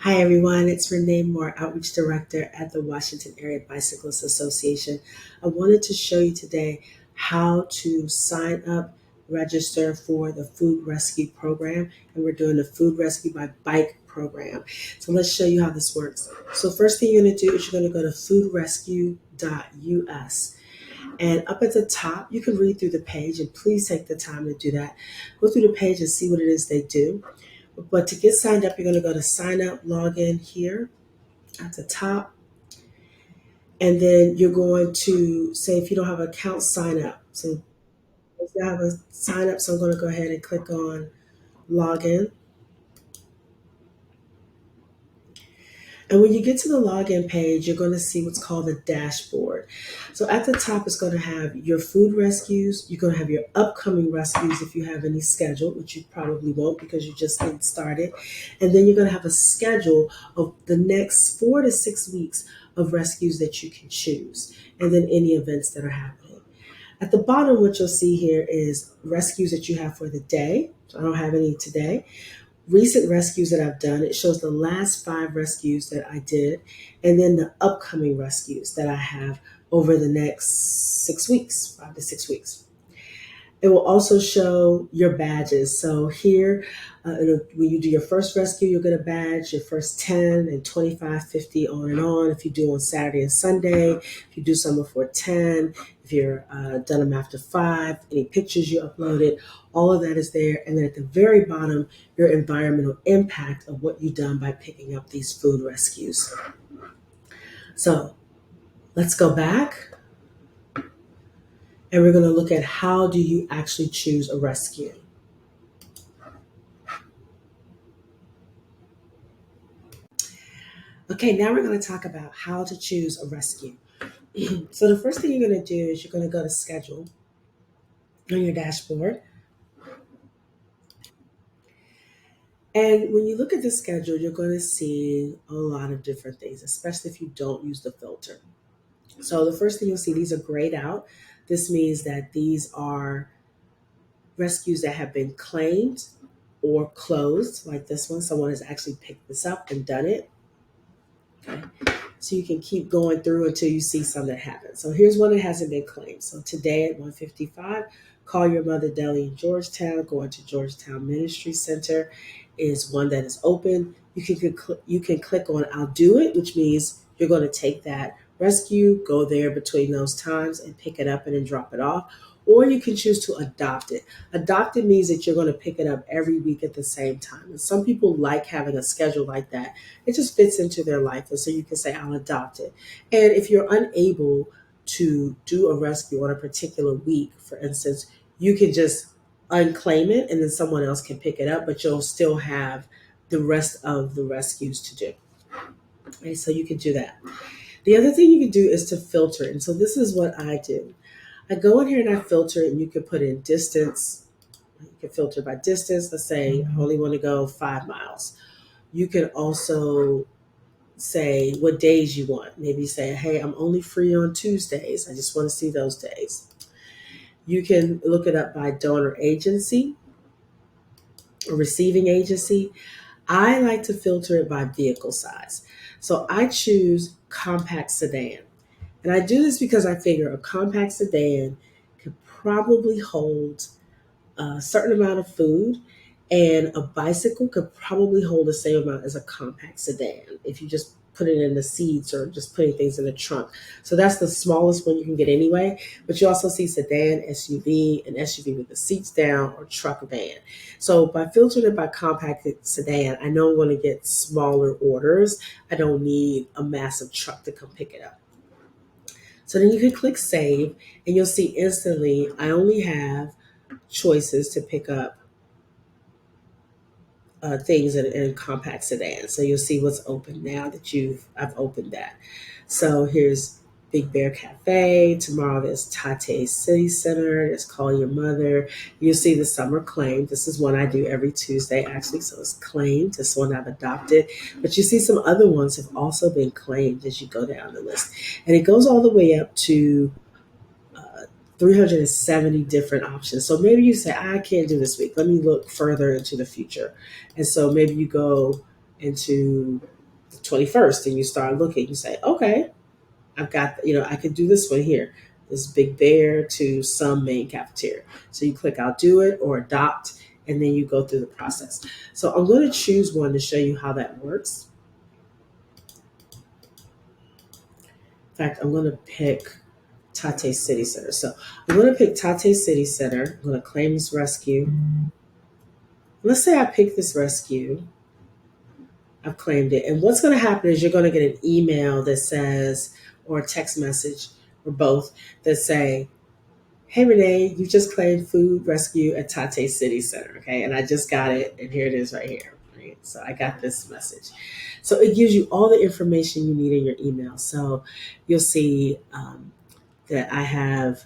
Hi, everyone. It's Renee Moore, Outreach Director at the Washington Area Bicyclists Association. I wanted to show you today how to sign up, register for the Food Rescue Program, and we're doing the Food Rescue by Bike program. So let's show you how this works. So first thing you're going to do is you're going to go to foodrescue.us. And up at the top, you can read through the page, and please take the time to do that. Go through the page and see what it is they do. But to get signed up, you're going to go to sign up, log in here at the top. And then you're going to say, if you don't have an account, sign up. So if you have a sign up, so I'm going to go ahead and click on login. And when you get to the login page, you're going to see what's called the dashboard. So at the top, it's going to have your food rescues. You're going to have your upcoming rescues if you have any scheduled, which you probably won't because you just getting started. And then you're going to have a schedule of the next 4 to 6 weeks of rescues that you can choose, and then any events that are happening. At the bottom, what you'll see here is rescues that you have for the day. So I don't have any today. Recent rescues that I've done. It shows the last 5 rescues that I did, and then the upcoming rescues that I have over the next 6 weeks, 5 to 6 weeks. It will also show your badges. So here, when you do your first rescue, you'll get a badge, your first 10 and 25, 50, on and on. If you do on Saturday and Sunday, if you do some before 10, if you're done them after 5, any pictures you uploaded, all of that is there. And then at the very bottom, your environmental impact of what you've done by picking up these food rescues. So let's go back, and we're going to look at how do you actually choose a rescue. Okay, now we're going to talk about how to choose a rescue. So the first thing you're going to do is you're going to go to schedule on your dashboard. And when you look at the schedule, you're going to see a lot of different things, especially if you don't use the filter. So the first thing you'll see, these are grayed out. This means that these are rescues that have been claimed or closed, like this one. Someone has actually picked this up and done it. Okay. So you can keep going through until you see some that happen. So here's one that hasn't been claimed. So today at 1:55, call your mother deli in Georgetown. Going to Georgetown Ministry Center is one that is open. You can click on I'll do it, which means you're going to take that rescue, go there between those times and pick it up and then drop it off. Or you can choose to adopt it. Adopt it means that you're going to pick it up every week at the same time. And some people like having a schedule like that. It just fits into their life. And so you can say, I'll adopt it. And if you're unable to do a rescue on a particular week, for instance, you can just unclaim it and then someone else can pick it up, but you'll still have the rest of the rescues to do. Okay, so you can do that. The other thing you can do is to filter. And so this is what I do. I go in here and I filter, and you can put in distance. You can filter by distance. Let's say I only want to go 5 miles. You can also say what days you want. Maybe say, hey, I'm only free on Tuesdays. I just want to see those days. You can look it up by donor agency or receiving agency. I like to filter it by vehicle size. So I choose compact sedan. And I do this because I figure a compact sedan could probably hold a certain amount of food, and a bicycle could probably hold the same amount as a compact sedan if you just put it in the seats or just putting things in the trunk. So that's the smallest one you can get anyway. But you also see sedan, SUV, and SUV with the seats down, or truck van. So by filtering it by compact sedan, I know I'm going to get smaller orders. I don't need a massive truck to come pick it up. So then you can click save, and you'll see instantly I only have choices to pick up things in compact sedans. So you'll see what's open now that I've opened that. So here's Big Bear Cafe. Tomorrow there's Tate City Center. There's Call Your Mother. You'll see the summer claim. This is one I do every Tuesday actually. So it's claimed. This one I've adopted. But you see some other ones have also been claimed as you go down the list. And it goes all the way up to 370 different options. So maybe you say, I can't do this week. Let me look further into the future. And so maybe you go into the 21st and you start looking, you say, okay, I've got, I can do this one here. This Big Bear to some main cafeteria. So you click I'll do it or adopt, and then you go through the process. So I'm going to choose one to show you how that works. In fact, I'm going to pick Tate City Center. So I'm going to pick Tate City Center. I'm going to claim this rescue. Let's say I pick this rescue. I've claimed it. And what's going to happen is you're going to get an email that says, or a text message, or both, that say, hey, Renee, you just claimed food rescue at Tate City Center. Okay. And I just got it. And here it is right here. Right? So I got this message. So it gives you all the information you need in your email. So you'll see that I have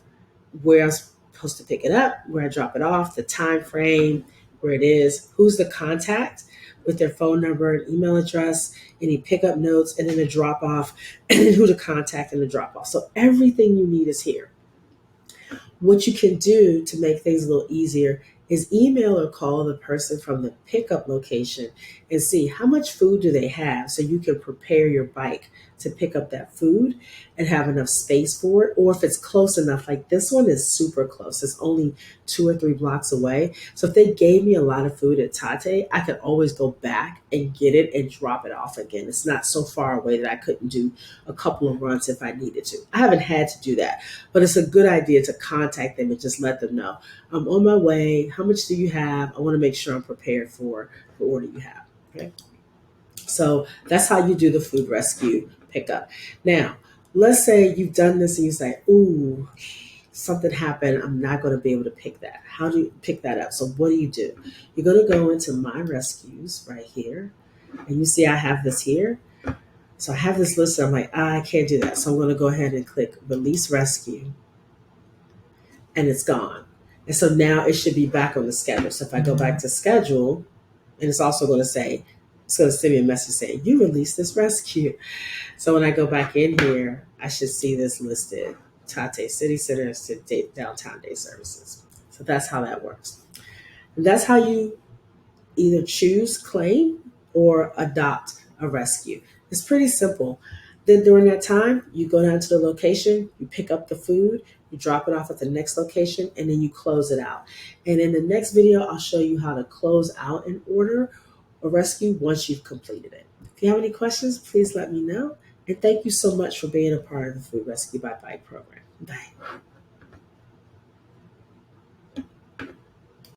where I'm supposed to pick it up, where I drop it off, the time frame, where it is, who's the contact with their phone number and email address, any pickup notes, and then the drop off, and then who to contact and the drop off. So everything you need is here. What you can do to make things a little easier is email or call the person from the pickup location and see how much food do they have so you can prepare your bike to pick up that food and have enough space for it. Or if it's close enough, like this one is super close. It's only 2 or 3 blocks away. So if they gave me a lot of food at Tate, I could always go back and get it and drop it off again. It's not so far away that I couldn't do a couple of runs if I needed to. I haven't had to do that, but it's a good idea to contact them and just let them know, I'm on my way. How much do you have? I want to make sure I'm prepared for the order you have. Okay. So that's how you do the food rescue pickup. Now, let's say you've done this and you say, ooh, something happened. I'm not going to be able to pick that. How do you pick that up? So what do? You're going to go into my rescues right here. And you see I have this here. So I have this list. And I'm like, I can't do that. So I'm going to go ahead and click release rescue. And it's gone. And so now it should be back on the schedule. So if I go back to schedule, and it's also going to say, it's going to send me a message saying, you released this rescue. So when I go back in here, I should see this listed, Tate City Center to Downtown Day Services. So that's how that works. And that's how you either choose, claim, or adopt a rescue. It's pretty simple. Then during that time, you go down to the location, you pick up the food, you drop it off at the next location, and then you close it out. And in the next video, I'll show you how to close out an order or rescue once you've completed it. If you have any questions, please let me know. And thank you so much for being a part of the Food Rescue by Bike program. Bye.